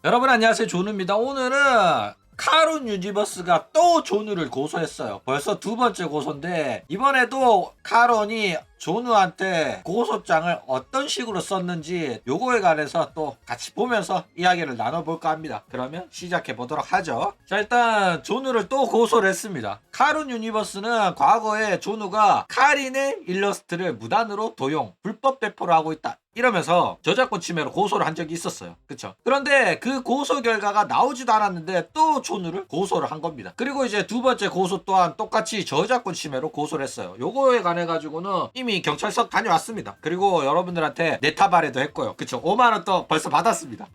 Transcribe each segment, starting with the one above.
여러분 안녕하세요, 존우입니다. 오늘은 카룬 유니버스가 또 존우를 고소했어요. 벌써 두 번째 고소인데 이번에도 카룬이 존우한테 고소장을 어떤 식으로 썼는지 요거에 관해서 또 같이 보면서 이야기를 나눠볼까 합니다. 그러면 시작해 보도록 하죠. 자, 일단 존우를 또 고소를 했습니다. 카룬 유니버스는 과거에 존우가 카린의 일러스트를 무단으로 도용, 불법 배포를 하고 있다 이러면서 저작권 침해로 고소를 한 적이 있었어요. 그쵸? 그런데 그 고소 결과가 나오지도 않았는데 또 존우를 고소를 한 겁니다. 그리고 이제 두 번째 고소 또한 똑같이 저작권 침해로 고소를 했어요. 요거에 관해 가지고는 이미 경찰서 다녀왔습니다. 그리고 여러분들한테 내타발에도 했고요. 그쵸? 5만원 또 벌써 받았습니다.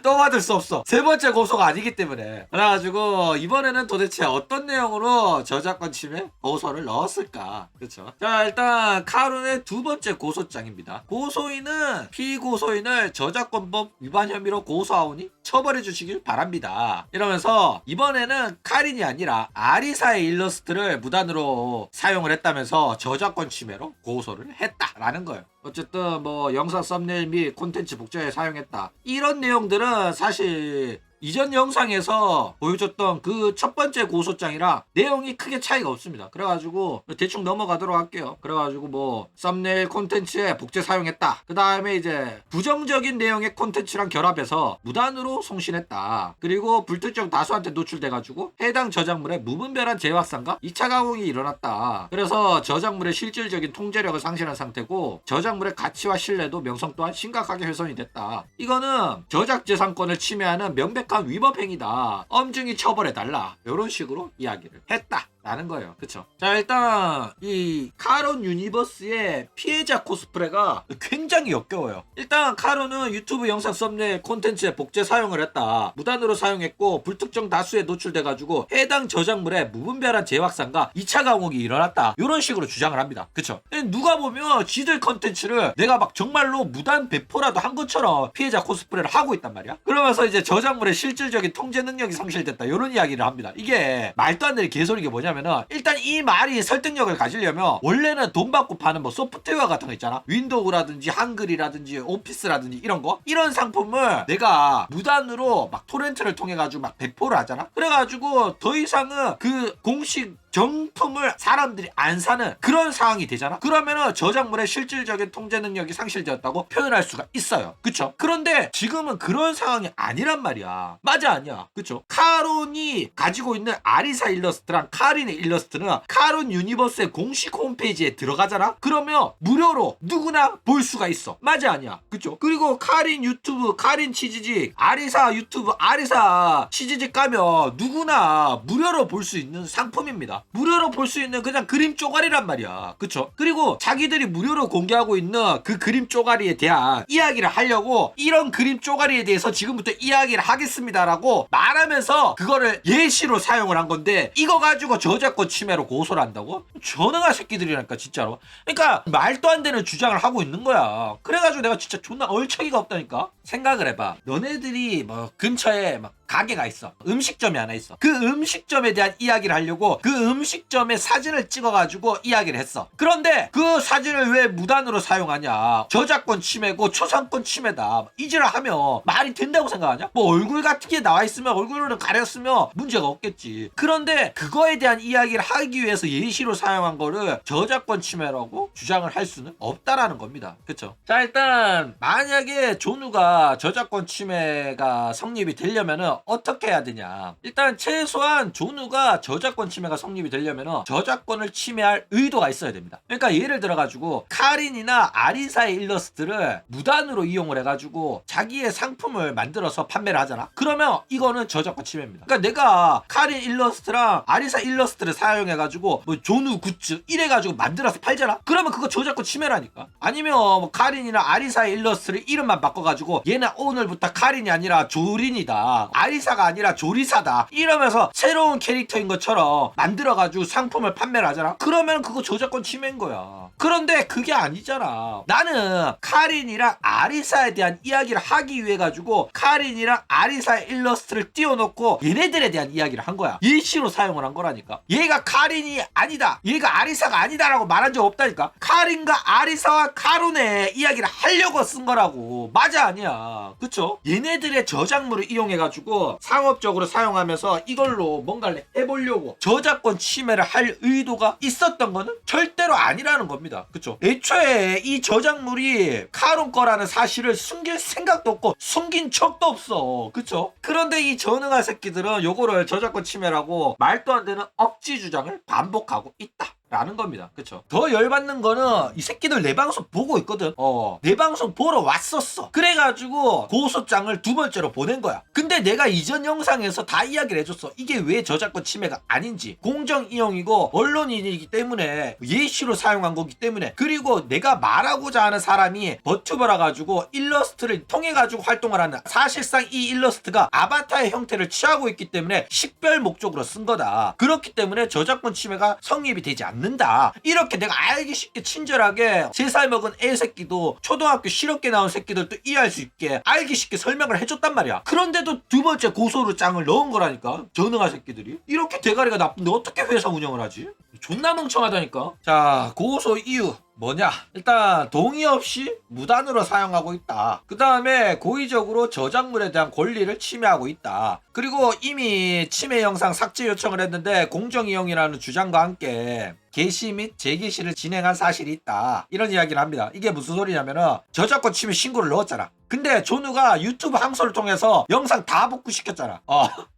또 받을 수 없어. 세 번째 고소가 아니기 때문에. 그래가지고 이번에는 도대체 어떤 내용으로 저작권 침해 고소를 넣었을까? 그쵸? 자, 일단 카룬의 두 번째 고소장입니다. 고소인은 피고소인을 저작권법 위반 혐의로 고소하오니 처벌해 주시길 바랍니다. 이러면서 이번에는 카린이 아니라 아리사의 일러스트를 무단으로 사용을 했다면서 저작권 침해로 고소를 했다라는 거예요. 어쨌든 뭐 영상 썸네일 및 콘텐츠 복제에 사용했다, 이런 내용들은 사실 이전 영상에서 보여줬던 그 첫 번째 고소장이랑 내용이 크게 차이가 없습니다. 그래가지고 대충 넘어가도록 할게요. 그래가지고 뭐 썸네일 콘텐츠에 복제 사용했다, 그 다음에 이제 부정적인 내용의 콘텐츠랑 결합해서 무단으로 송신했다, 그리고 불특정 다수한테 노출돼가지고 해당 저작물의 무분별한 재확산과 2차 가공이 일어났다. 그래서 저작물의 실질적인 통제력을 상실한 상태고 저작물의 가치와 신뢰도 명성 또한 심각하게 훼손이 됐다. 이거는 저작재산권을 침해하는 명백한 위법 행위다, 엄중히 처벌해달라, 이런 식으로 이야기를 했다 라는 거예요. 그쵸? 자, 일단 이 카룬 유니버스의 피해자 코스프레가 굉장히 역겨워요. 일단 카룬은 유튜브 영상 썸네일 콘텐츠에 복제 사용을 했다, 무단으로 사용했고 불특정 다수에 노출돼가지고 해당 저작물에 무분별한 재확산과 2차 가공이 일어났다, 이런 식으로 주장을 합니다. 그쵸? 누가 보면 지들 콘텐츠를 내가 막 정말로 무단 배포라도 한 것처럼 피해자 코스프레를 하고 있단 말이야. 그러면서 이제 저작물의 실질적인 통제 능력이 상실됐다, 이런 이야기를 합니다. 이게 말도 안 되는 개소리가 뭐냐면은, 일단 이 말이 설득력을 가지려면 원래는 돈 받고 파는 뭐 소프트웨어 같은 거 있잖아, 윈도우라든지 한글이라든지 오피스라든지 이런 거, 이런 상품을 내가 무단으로 막 토렌트를 통해 가지고 막 배포를 하잖아. 그래가지고 더 이상은 그 공식 정품을 사람들이 안 사는 그런 상황이 되잖아. 그러면은 저작물의 실질적인 통제 능력이 상실되었다고 표현할 수가 있어요. 그쵸? 그런데 지금은 그런 상황이 아니란 말이야. 맞아, 아니야? 그쵸? 카룬이 가지고 있는 아리사 일러스트랑 카린의 일러스트는 카룬 유니버스의 공식 홈페이지에 들어가잖아. 그러면 무료로 누구나 볼 수가 있어. 맞아, 아니야? 그쵸? 그리고 카린 유튜브, 카린 치즈직, 아리사 유튜브, 아리사 치즈직 가면 누구나 무료로 볼 수 있는 상품입니다. 무료로 볼 수 있는 그냥 그림 쪼가리란 말이야. 그쵸? 그리고 자기들이 무료로 공개하고 있는 그 그림 쪼가리에 대한 이야기를 하려고 이런 그림 쪼가리에 대해서 지금부터 이야기를 하겠습니다라고 말하면서 그거를 예시로 사용을 한 건데, 이거 가지고 저작권 침해로 고소를 한다고? 전능한 새끼들이라니까 진짜로. 그러니까 말도 안 되는 주장을 하고 있는 거야. 그래가지고 내가 진짜 존나 얼척이가 없다니까. 생각을 해봐. 너네들이 뭐 근처에 막 가게가 있어, 음식점이 하나 있어. 그 음식점에 대한 이야기를 하려고 그 음식점의 사진을 찍어가지고 이야기를 했어. 그런데 그 사진을 왜 무단으로 사용하냐, 저작권 침해고 초상권 침해다, 이지를 하면 말이 된다고 생각하냐? 뭐 얼굴 같은 게 나와 있으면 얼굴을 가렸으면 문제가 없겠지. 그런데 그거에 대한 이야기를 하기 위해서 예시로 사용한 거를 저작권 침해라고 주장을 할 수는 없다라는 겁니다. 그쵸? 자, 일단 만약에 존우가 저작권 침해가 성립이 되려면은 어떻게 해야 되냐. 일단 최소한 존우가 저작권 침해가 성립이 되려면 저작권을 침해할 의도가 있어야 됩니다. 그러니까 예를 들어가지고 카린이나 아리사의 일러스트를 무단으로 이용을 해가지고 자기의 상품을 만들어서 판매를 하잖아. 그러면 이거는 저작권 침해입니다. 그러니까 내가 카린 일러스트랑 아리사 일러스트를 사용해가지고 뭐 존우 굿즈 이래가지고 만들어서 팔잖아. 그러면 그거 저작권 침해라니까. 아니면 뭐 카린이나 아리사의 일러스트를 이름만 바꿔가지고 얘는 오늘부터 카린이 아니라 조린이다, 아리사가 아니라 조리사다 이러면서 새로운 캐릭터인 것처럼 만들어가지고 상품을 판매를 하잖아. 그러면 그거 저작권 침해인 거야. 그런데 그게 아니잖아. 나는 카린이랑 아리사에 대한 이야기를 하기 위해 가지고 카린이랑 아리사의 일러스트를 띄워놓고 얘네들에 대한 이야기를 한 거야. 예시로 사용을 한 거라니까. 얘가 카린이 아니다, 얘가 아리사가 아니다라고 말한 적 없다니까. 카린과 아리사와 카론의 이야기를 하려고 쓴 거라고. 맞아 아니야. 그쵸? 얘네들의 저작물을 이용해가지고 상업적으로 사용하면서 이걸로 뭔가를 해보려고 저작권 침해를 할 의도가 있었던 거는 절대로 아니라는 겁니다. 그쵸? 애초에 이 저작물이 카론 거라는 사실을 숨길 생각도 없고 숨긴 척도 없어. 그쵸? 그런데 이 전응한 새끼들은 요거를 저작권 침해라고 말도 안 되는 억지 주장을 반복하고 있다 라는 겁니다. 그쵸? 더 열받는 거는 이 새끼들 내 방송 보고 있거든. 내 방송 보러 왔었어. 그래가지고 고소장을 두 번째로 보낸 거야. 근데 내가 이전 영상에서 다 이야기를 해줬어. 이게 왜 저작권 침해가 아닌지. 공정 이용이고 언론인이기 때문에 예시로 사용한 거기 때문에, 그리고 내가 말하고자 하는 사람이 버튜버라 가지고 일러스트를 통해 가지고 활동을 하는, 사실상 이 일러스트가 아바타의 형태를 취하고 있기 때문에 식별 목적으로 쓴 거다. 그렇기 때문에 저작권 침해가 성립이 되지 않는다. 이렇게 내가 알기 쉽게 친절하게 3살 먹은 애새끼도 초등학교 실업계 나온 새끼들도 이해할 수 있게 알기 쉽게 설명을 해줬단 말이야. 그런데도 두 번째 고소로 짱을 넣은 거라니까. 전응한 새끼들이. 이렇게 대가리가 나쁜데 어떻게 회사 운영을 하지? 존나 멍청하다니까. 자, 고소 이유 뭐냐? 일단 동의 없이 무단으로 사용하고 있다. 그 다음에 고의적으로 저작물에 대한 권리를 침해하고 있다. 그리고 이미 침해 영상 삭제 요청을 했는데 공정이용이라는 주장과 함께 게시 및 재게시를 진행한 사실이 있다. 이런 이야기를 합니다. 이게 무슨 소리냐면은 저작권 침해 신고를 넣었잖아. 근데 존우가 유튜브 항소를 통해서 영상 다 복구시켰잖아.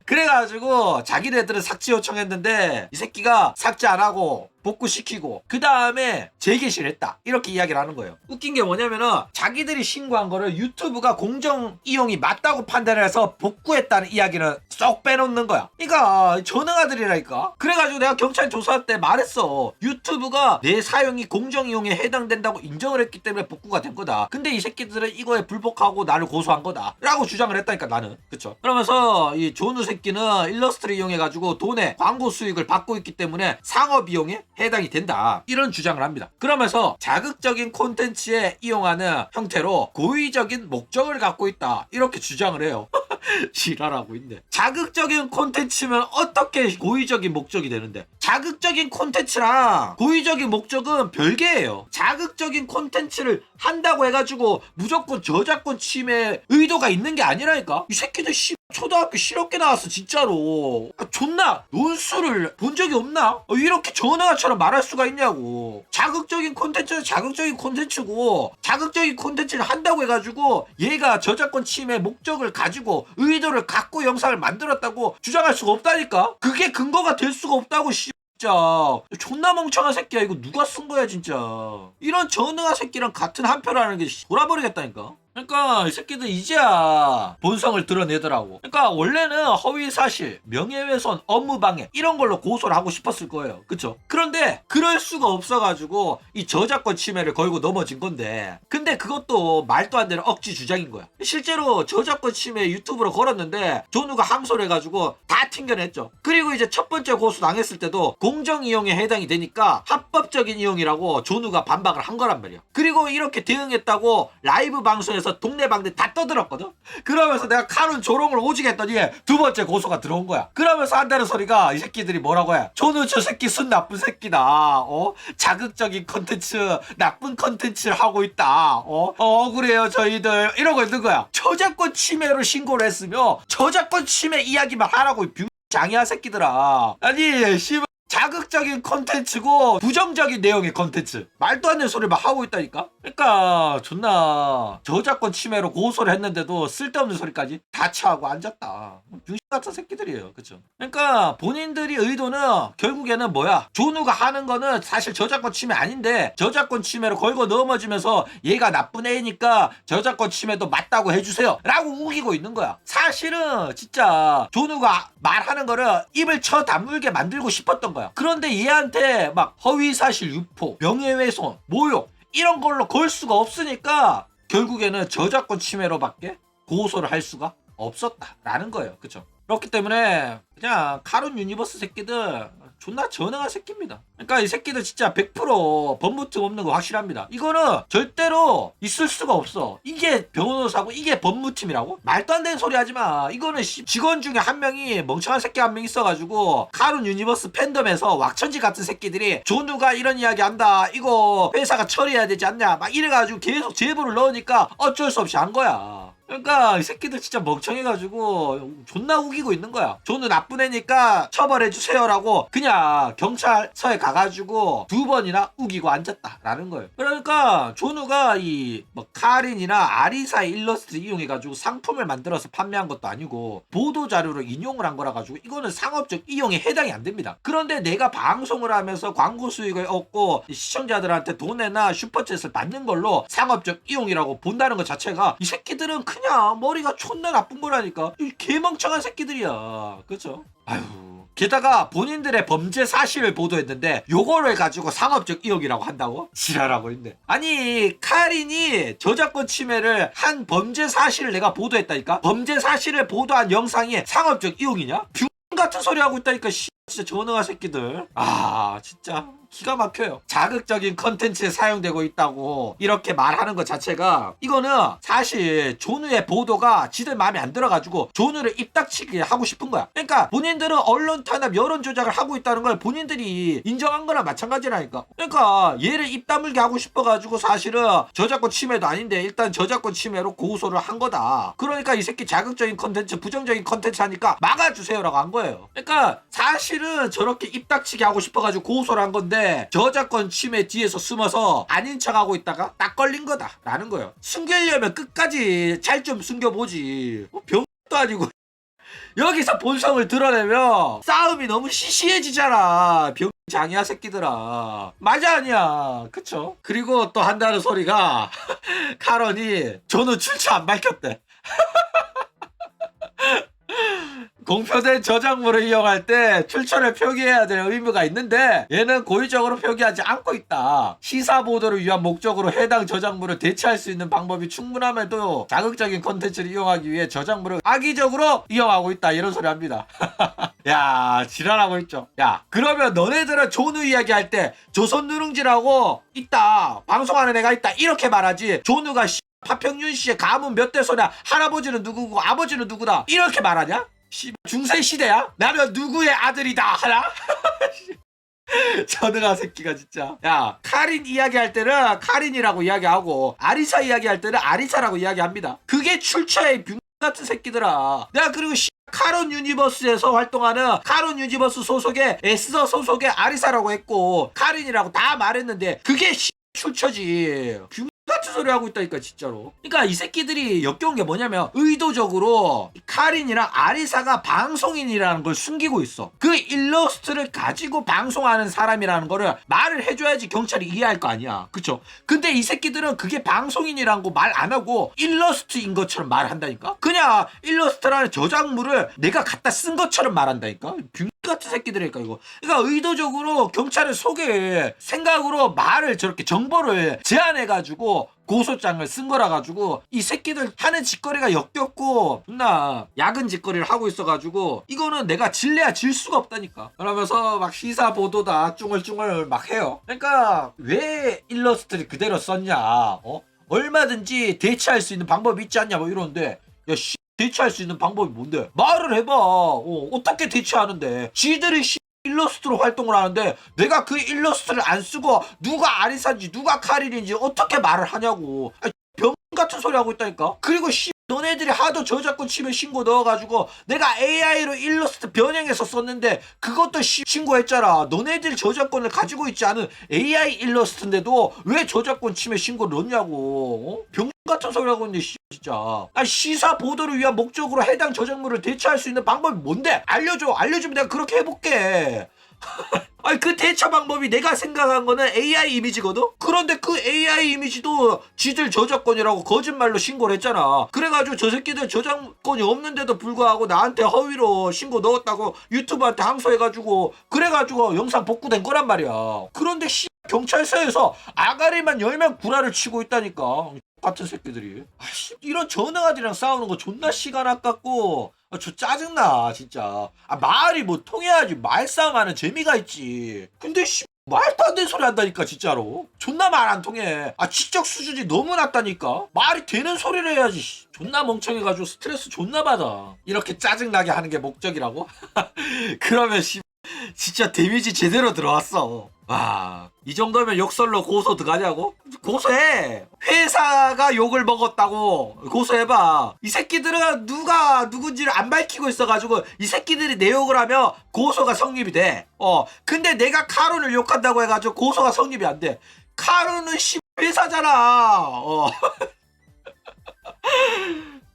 그래가지고 자기네들은 삭제 요청했는데 이 새끼가 삭제 안 하고 복구시키고 그 다음에 재게시를 했다. 이렇게 이야기를 하는 거예요. 웃긴 게 뭐냐면은 자기들이 신고한 거를 유튜브가 공정 이용이 맞다고 판단을 해서 복구했다는 이야기는 쏙 빼놓는 거야. 그러니까 전응아들이라니까. 그래가지고 내가 경찰 조사할 때 말했어. 유튜브가 내 사용이 공정 이용에 해당된다고 인정을 했기 때문에 복구가 된 거다. 근데 이 새끼들은 이거에 불복하고 나를 고소한 거다 라고 주장을 했다니까 나는. 그쵸? 그러면서 이 존우 새끼는 일러스트를 이용해가지고 돈의 광고 수익을 받고 있기 때문에 상업 이용에 해당이 된다. 이런 주장을 합니다. 그러면서 자극적인 콘텐츠에 이용하는 형태로 고의적인 목적을 갖고 있다. 이렇게 주장을 해요. 지랄하고 있네. 자극적인 콘텐츠면 어떻게 고의적인 목적이 되는데? 자극적인 콘텐츠랑 고의적인 목적은 별개예요. 자극적인 콘텐츠를 한다고 해가지고 무조건 저작권 침해 의도가 있는 게 아니라니까. 이 새끼들 초등학교 실업계 나왔어 진짜로. 존나 논술을 본 적이 없나? 이렇게 전화처럼 말할 수가 있냐고. 자극적인 콘텐츠는 자극적인 콘텐츠고, 자극적인 콘텐츠를 한다고 해가지고 얘가 저작권 침해 목적을 가지고 의도를 갖고 영상을 만들었다고 주장할 수가 없다니까. 그게 근거가 될 수가 없다고. 진짜 존나 멍청한 새끼야. 이거 누가 쓴 거야 진짜. 이런 전능한 새끼랑 같은 한 표라는 게 돌아버리겠다니까. 그러니까 이 새끼들 이제야 본성을 드러내더라고. 그러니까 원래는 허위사실, 명예훼손, 업무방해 이런 걸로 고소를 하고 싶었을 거예요. 그쵸? 그런데 그럴 수가 없어가지고 이 저작권 침해를 걸고 넘어진 건데, 근데 그것도 말도 안 되는 억지 주장인 거야. 실제로 저작권 침해 유튜브로 걸었는데 존우가 항소를 해가지고 다 튕겨냈죠. 그리고 이제 첫 번째 고소 당했을 때도 공정이용에 해당이 되니까 합법적인 이용이라고 존우가 반박을 한 거란 말이야. 그리고 이렇게 대응했다고 라이브 방송에서 동네방네 다 떠들었거든. 그러면서 내가 카론 조롱을 오지게 했더니 두 번째 고소가 들어온 거야. 그러면서 한다는 소리가 이 새끼들이 뭐라고 해. 존우 저 새끼 순 나쁜 새끼다. 자극적인 컨텐츠, 나쁜 컨텐츠를 하고 있다. 억울해요 저희들 이러고 있는 거야. 저작권 침해로 신고를 했으며 저작권 침해 이야기만 하라고 장이야 새끼들아. 아니 씨발 자극적인 콘텐츠고 부정적인 내용의 콘텐츠, 말도 안 되는 소리를 막 하고 있다니까. 그러니까 존나 저작권 침해로 고소를 했는데도 쓸데없는 소리까지 다 취하고 앉았다. 병신 같은 새끼들이에요. 그쵸? 그러니까 본인들이 의도는 결국에는 뭐야, 존우가 하는 거는 사실 저작권 침해 아닌데 저작권 침해로 걸고 넘어지면서 얘가 나쁜 애니까 저작권 침해도 맞다고 해주세요 라고 우기고 있는 거야. 사실은 진짜 존우가 말하는 거를 입을 쳐 다물게 만들고 싶었던 거야. 그런데 얘한테 막 허위사실 유포, 명예훼손, 모욕 이런 걸로 걸 수가 없으니까 결국에는 저작권 침해로밖에 고소를 할 수가 없었다라는 거예요. 그쵸? 그렇기 때문에 그냥 카론 유니버스 새끼들 존나 전능한 새끼입니다. 그러니까 이 새끼들 진짜 100% 법무팀 없는 거 확실합니다. 이거는 절대로 있을 수가 없어. 이게 변호사고 이게 법무팀이라고? 말도 안 되는 소리 하지 마. 이거는 직원 중에 한 명이 멍청한 새끼 한 명 있어가지고 카론 유니버스 팬덤에서 왁천지 같은 새끼들이 조누가 이런 이야기 한다. 이거 회사가 처리해야 되지 않냐. 막 이래가지고 계속 제보를 넣으니까 어쩔 수 없이 한 거야. 그러니까 이 새끼들 진짜 멍청해가지고 존나 우기고 있는 거야. 조는 나쁜 애니까 처벌해주세요라고 그냥 경찰서에 가가지고 2번이나 우기고 앉았다라는 거예요. 그러니까 조누가 이 뭐 카린이나 아리사의 일러스트를 이용해가지고 상품을 만들어서 판매한 것도 아니고 보도자료로 인용을 한 거라 가지고 이거는 상업적 이용에 해당이 안 됩니다. 그런데 내가 방송을 하면서 광고 수익을 얻고 시청자들한테 돈이나 슈퍼챗을 받는 걸로 상업적 이용이라고 본다는 것 자체가 이 새끼들은 그냥 머리가 존나 나쁜 거라니까. 이 개멍청한 새끼들이야. 그쵸? 아유. 게다가 본인들의 범죄 사실을 보도했는데 요거를 가지고 상업적 이용이라고 한다고? 지랄하고 있네. 아니 카린이 저작권 침해를 한 범죄 사실을 내가 보도했다니까? 범죄 사실을 보도한 영상이 상업적 이용이냐? 뷰 같은 소리 하고 있다니까. 진짜 전능한 새끼들. 아 진짜 기가 막혀요. 자극적인 컨텐츠에 사용되고 있다고 이렇게 말하는 것 자체가 이거는 사실 조누의 보도가 지들 마음에 안 들어가지고 조누를 입닥치게 하고 싶은 거야. 그러니까 본인들은 언론 탄압 여론 조작을 하고 있다는 걸 본인들이 인정한 거나 마찬가지라니까. 그러니까 얘를 입 다물게 하고 싶어가지고 사실은 저작권 침해도 아닌데 일단 저작권 침해로 고소를 한 거다. 그러니까 이 새끼 자극적인 컨텐츠 부정적인 컨텐츠 하니까 막아주세요라고 한 거예요. 그러니까 사실은 저렇게 입닥치게 하고 싶어가지고 고소를 한 건데 저작권 침해 뒤에서 숨어서 아닌 척하고 있다가 딱 걸린 거다 라는 거예요. 숨기려면 끝까지 잘 좀 숨겨보지. 병도 아니고 여기서 본성을 드러내면 싸움이 너무 시시해지잖아. 병장이야 새끼들아. 맞아 아니야. 그쵸? 그리고 또 한다는 소리가 카런이 조는 출처 안 밝혔대. 공표된 저작물을 이용할 때 출처를 표기해야 될 의무가 있는데 얘는 고의적으로 표기하지 않고 있다. 시사 보도를 위한 목적으로 해당 저작물을 대체할 수 있는 방법이 충분함에도 자극적인 컨텐츠를 이용하기 위해 저작물을 악의적으로 이용하고 있다. 이런 소리 합니다. 야 지랄하고 있죠. 야 그러면 너네들은 조누 이야기할 때 조선 누룽지라고 있다. 방송하는 애가 있다. 이렇게 말하지. 조누가 파평윤 씨의 가문 몇 대 소냐. 할아버지는 누구고 아버지는 누구다. 이렇게 말하냐? 중세 시대야? 나는 누구의 아들이다 하나? 전능한 새끼가 진짜. 야 카린 이야기할 때는 카린이라고 이야기하고 아리사 이야기할 때는 아리사라고 이야기합니다. 그게 출처의 뷰 같은 새끼들아. 내가 그리고 카론 유니버스에서 활동하는 카론 유니버스 소속의 에스더 소속의 아리사라고 했고 카린이라고 다 말했는데 그게 출처지. 같은 소리 하고 있다니까 진짜로. 그러니까 이 새끼들이 역겨운 게 뭐냐면 의도적으로 카린이랑 아리사가 방송인이라는 걸 숨기고 있어. 그 일러스트를 가지고 방송하는 사람이라는 거를 말을 해줘야지 경찰이 이해할 거 아니야. 그쵸? 근데 이 새끼들은 그게 방송인이라는 거 말 안 하고 일러스트인 것처럼 말한다니까. 그냥 일러스트라는 저작물을 내가 갖다 쓴 것처럼 말한다니까. 같은 새끼들이니까 이거. 그러니까 의도적으로 경찰을 속일 생각으로 말을 저렇게 정보를 제한해가지고 고소장을 쓴 거라 가지고 이 새끼들 하는 짓거리가 역겹고 존나 야근 짓거리를 하고 있어가지고 이거는 내가 질래야 질 수가 없다니까. 그러면서 막 시사 보도다 쭝얼쭝얼 막 해요. 그러니까 왜 일러스트를 그대로 썼냐. 얼마든지 대체할 수 있는 방법이 있지 않냐 뭐 이러는데 야 대체할 수 있는 방법이 뭔데? 말을 해봐. 어떻게 대체하는데? 지들이 일러스트로 활동을 하는데 내가 그 일러스트를 안 쓰고 누가 아리사인지 누가 카린인지 어떻게 말을 하냐고. 병 같은 소리 하고 있다니까. 그리고 너네들이 하도 저작권 침해 신고 넣어가지고 내가 AI로 일러스트 변형해서 썼는데 그것도 신고했잖아. 너네들 저작권을 가지고 있지 않은 AI 일러스트인데도 왜 저작권 침해 신고를 넣냐고. 병 같은 소리 하고 있는데 진짜. 시사 보도를 위한 목적으로 해당 저작물을 대체할 수 있는 방법이 뭔데? 알려주면 내가 그렇게 해볼게. 아니 그 대처 방법이 내가 생각한 거는 AI 이미지거든? 그런데 그 AI 이미지도 지들 저작권이라고 거짓말로 신고를 했잖아. 그래가지고 저 새끼들 저작권이 없는데도 불구하고 나한테 허위로 신고 넣었다고 유튜브한테 항소해가지고 그래가지고 영상 복구된 거란 말이야. 그런데 경찰서에서 아가리만 열면 구라를 치고 있다니까. 같은 새끼들이. 아씨 이런 전능아들이랑 싸우는 거 존나 시간 아깝고 저 짜증나 진짜. 말이 뭐 통해야지 말싸움하는 재미가 있지. 근데 씨 말도 안 되는 소리 한다니까 진짜로. 존나 말 안 통해. 지적 수준이 너무 낮다니까. 말이 되는 소리를 해야지. 존나 멍청해가지고 스트레스 존나 받아. 이렇게 짜증나게 하는 게 목적이라고? 그러면 씨 진짜 데미지 제대로 들어왔어. 이 정도면 욕설로 고소 들어가냐고? 고소해. 회사가 욕을 먹었다고 고소해봐. 이 새끼들은 누가 누군지를 안 밝히고 있어가지고 이 새끼들이 내 욕을 하면 고소가 성립이 돼. 근데 내가 카론을 욕한다고 해가지고 고소가 성립이 안 돼. 카론은 씨 회사잖아.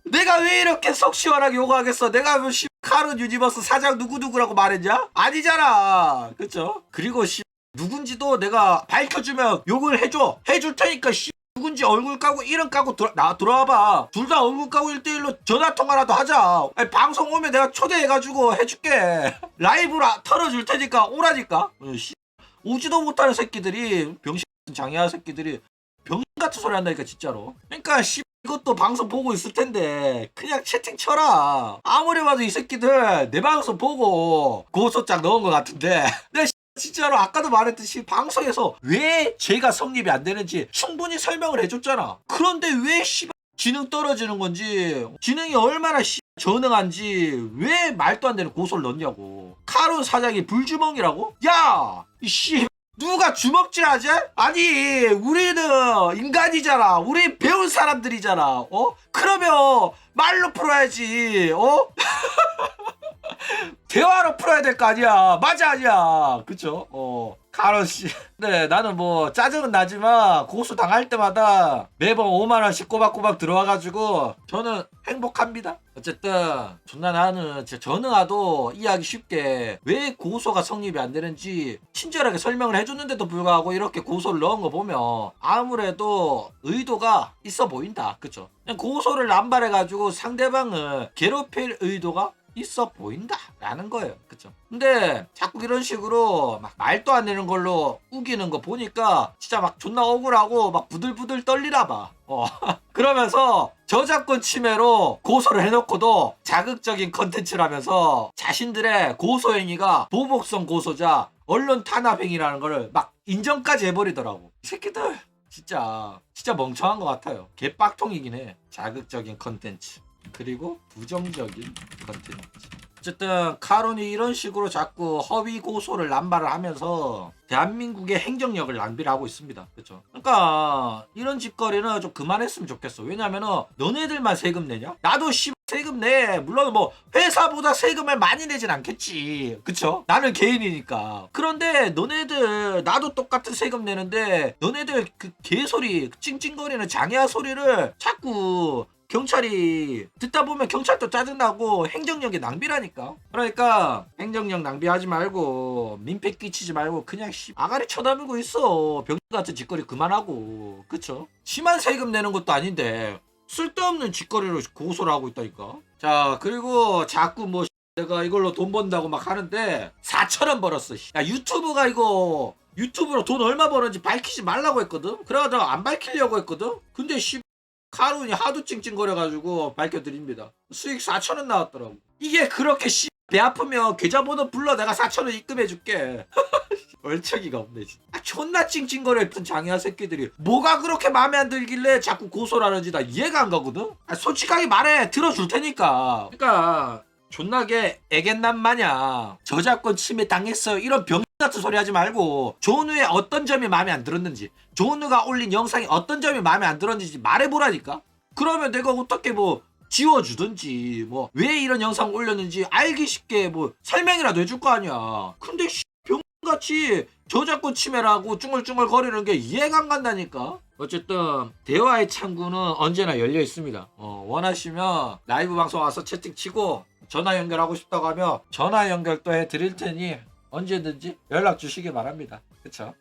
내가 왜 이렇게 속 시원하게 욕하겠어? 내가 뭐 카론 유니버스 사장 누구누구라고 말했냐? 아니잖아. 그쵸? 그리고 누군지도 내가 밝혀주면 욕을 해줄 테니까 누군지 얼굴 까고 이름 까고 들어와봐. 둘 다 얼굴 까고 1대1로 전화통화라도 하자. 방송 오면 내가 초대해가지고 해줄게. 라이브로 털어줄 테니까 오라니까. 오지도 못하는 새끼들이 병신 같은 장애한 새끼들이 병신 같은 소리 한다니까 진짜로. 그러니까 이것도 방송 보고 있을 텐데 그냥 채팅 쳐라. 아무리 봐도 이 새끼들 내 방송 보고 고소장 넣은 것 같은데 내가 진짜로 아까도 말했듯이 방송에서 왜 죄가 성립이 안 되는지 충분히 설명을 해줬잖아. 그런데 왜 지능 떨어지는 건지 지능이 얼마나 전능한지 왜 말도 안 되는 고소를 넣냐고. 카론 사장이 불주먹이라고? 야! 누가 주먹질하지? 아니 우리는 인간이잖아. 우리 배운 사람들이잖아. 그러면 말로 풀어야지. 대화로 풀어야 될 거 아니야. 맞아 아니야. 그쵸? 카론 씨. 네, 나는 뭐 짜증은 나지만 고소 당할 때마다 매번 5만 원씩 꼬박꼬박 들어와가지고 저는 행복합니다. 어쨌든 존나 나는 진짜 전능아도 이해하기 쉽게 왜 고소가 성립이 안 되는지 친절하게 설명을 해줬는데도 불구하고 이렇게 고소를 넣은 거 보면 아무래도 의도가 있어 보인다. 그쵸? 그냥 고소를 남발해가지고 상대방을 괴롭힐 의도가 있어 보인다 라는 거예요. 그쵸? 근데 자꾸 이런 식으로 막 말도 안 되는 걸로 우기는 거 보니까 진짜 막 존나 억울하고 막 부들부들 떨리나 봐. 그러면서 저작권 침해로 고소를 해놓고도 자극적인 컨텐츠라면서 자신들의 고소 행위가 보복성 고소자 언론 탄압 행위라는 거를 막 인정까지 해버리더라고. 이 새끼들 진짜 멍청한 것 같아요. 개빡통이긴 해. 자극적인 컨텐츠 그리고 부정적인 컨텐츠. 어쨌든 카론이 이런 식으로 자꾸 허위 고소를 남발을 하면서 대한민국의 행정력을 낭비를 하고 있습니다. 그쵸? 그러니까 이런 짓거리는 좀 그만했으면 좋겠어. 왜냐면은 너네들만 세금 내냐? 나도 세금 내. 물론 뭐 회사보다 세금을 많이 내진 않겠지. 그쵸? 나는 개인이니까. 그런데 너네들 나도 똑같은 세금 내는데 너네들 그 개소리 찡찡거리는 장애한 소리를 자꾸 경찰이 듣다 보면 경찰도 짜증나고 행정력이 낭비라니까. 그러니까 행정력 낭비하지 말고 민폐 끼치지 말고 그냥 아가리 쳐다보고 있어. 병 같은 짓거리 그만하고. 그쵸? 심한 세금 내는 것도 아닌데 쓸데없는 짓거리로 고소를 하고 있다니까. 자 그리고 자꾸 뭐 내가 이걸로 돈 번다고 막 하는데 4,000원 벌었어. 야 유튜브가 이거 유튜브로 돈 얼마 버는지 밝히지 말라고 했거든. 그래가지고 안 밝히려고 했거든. 근데 카론이 하도 찡찡거려가지고 밝혀드립니다. 수익 4,000원 나왔더라고. 이게 그렇게 배 아프면 계좌번호 불러 내가 4,000원 입금해줄게. 얼척이가 없네 진짜. 존나 찡찡거려 했던 장애한 새끼들이 뭐가 그렇게 마음에 안 들길래 자꾸 고소를 하는지 나 이해가 안 가거든. 솔직하게 말해. 들어줄 테니까. 그러니까 존나게 애견남 마냥 저작권 침해 당했어요 이런 병 같은 소리 하지 말고 존우의 어떤 점이 마음에 안 들었는지, 존우가 올린 영상이 어떤 점이 마음에 안 들었는지 말해보라니까. 그러면 내가 어떻게 뭐 지워주든지 뭐 왜 이런 영상 올렸는지 알기 쉽게 뭐 설명이라도 해줄 거 아니야. 근데 병같이 저작권 침해라고 쭝얼쭝얼 거리는 게 이해가 안 간다니까. 어쨌든 대화의 창구는 언제나 열려 있습니다. 원하시면 라이브 방송 와서 채팅 치고 전화 연결하고 싶다고 하면 전화 연결도 해드릴 테니 언제든지 연락 주시기 바랍니다. 그쵸?